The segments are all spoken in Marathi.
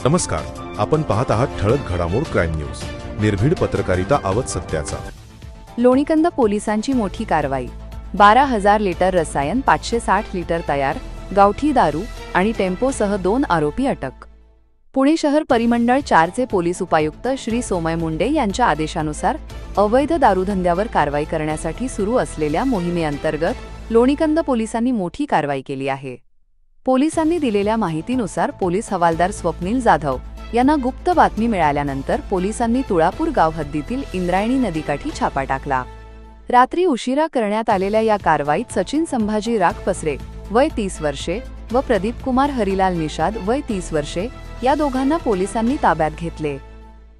नमस्कार, आपण पाहत आहात ठळक घडामोड क्राईम न्यूज. निर्भीड पत्रकारिता आवत सत्याचा. लोणीकंद पोलिसांची मोठी कारवाई. 12,000 लिटर रसायन, 560 लिटर तयार गावठी दारू आणि टेम्पोसह 2 आरोपी अटक. पुणे शहर परिमंडळ 4 चे पोलीस उपायुक्त श्री सोमय मुंडे यांच्या आदेशानुसार अवैध दारूधंद्यावर कारवाई करण्यासाठी सुरू असलेल्या मोहिमेअंतर्गत लोणीकंद पोलिसांनी मोठी कारवाई केली आहे. पोलिसांनी दिलेल्या माहितीनुसार पोलीस हवालदार स्वप्नील जाधव यांना गुप्त बातमी मिळाल्यानंतर पोलिसांनी तुळापूर गाव हद्दीतील इंद्रायणी नदीकाठी छापा टाकला. रात्री उशिरा करण्यात आलेल्या या कारवाईत सचिन संभाजी राखपसरे वय 30 वर्षे व प्रदीप कुमार हरिलाल निषाद वय 30 वर्षे या दोघांना पोलिसांनी ताब्यात घेतले.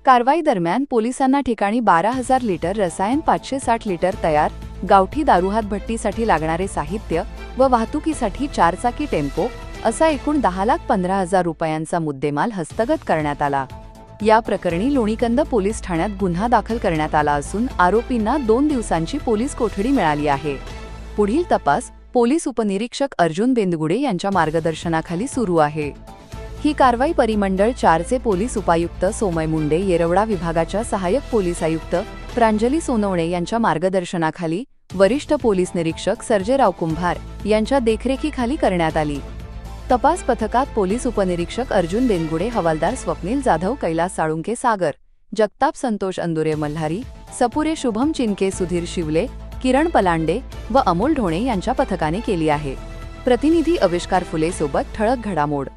कारवाई दरम्यान पोलिसांना ठिकाणी 12,000 लिटर रसायन, 560 लिटर तयार गावठी दारू, हातभट्टीसाठी लागणारे साहित्य व वाहतुकीसाठी 4 चाकी टेम्पो असा एकूण 10,15,000 रुपयांचा मुद्देमाल हस्तगत करण्यात आला. या प्रकरणी लोणीकंद पोलीस ठाण्यात गुन्हा दाखल करण्यात आला असून आरोपींना 2 दिवसांची पोलीस कोठडी मिळाली आहे. पुढील तपास पोलीस उपनिरीक्षक अर्जुन बेंदगुडे यांच्या मार्गदर्शनाखाली सुरू आहे. ही कारवाई परिमंडळ 4 चे पोलीस उपायुक्त सोमय मुंडे, येरवडा विभागाच्या सहाय्यक पोलीस आयुक्त प्रांजली सोनवणे यांच्या मार्गदर्शनाखाली वरिष्ठ पोलीस निरीक्षक सर्जेराव कुंभार यांच्या देखरेखीखाली करण्यात आली. तपास पथकात पोलीस उपनिरीक्षक अर्जुन बेंदगुडे, हवालदार स्वप्नील जाधव, कैलास साळुंके, सागर जगताप, संतोष अंदुरे मल्हारी, सपुरे शुभम चिनके, सुधीर शिवले, किरण पलांडे व अमोल ढोणे यांच्या पथकाने केली आहे. प्रतिनिधी आविष्कार फुले सोबत ठळक घडामोड.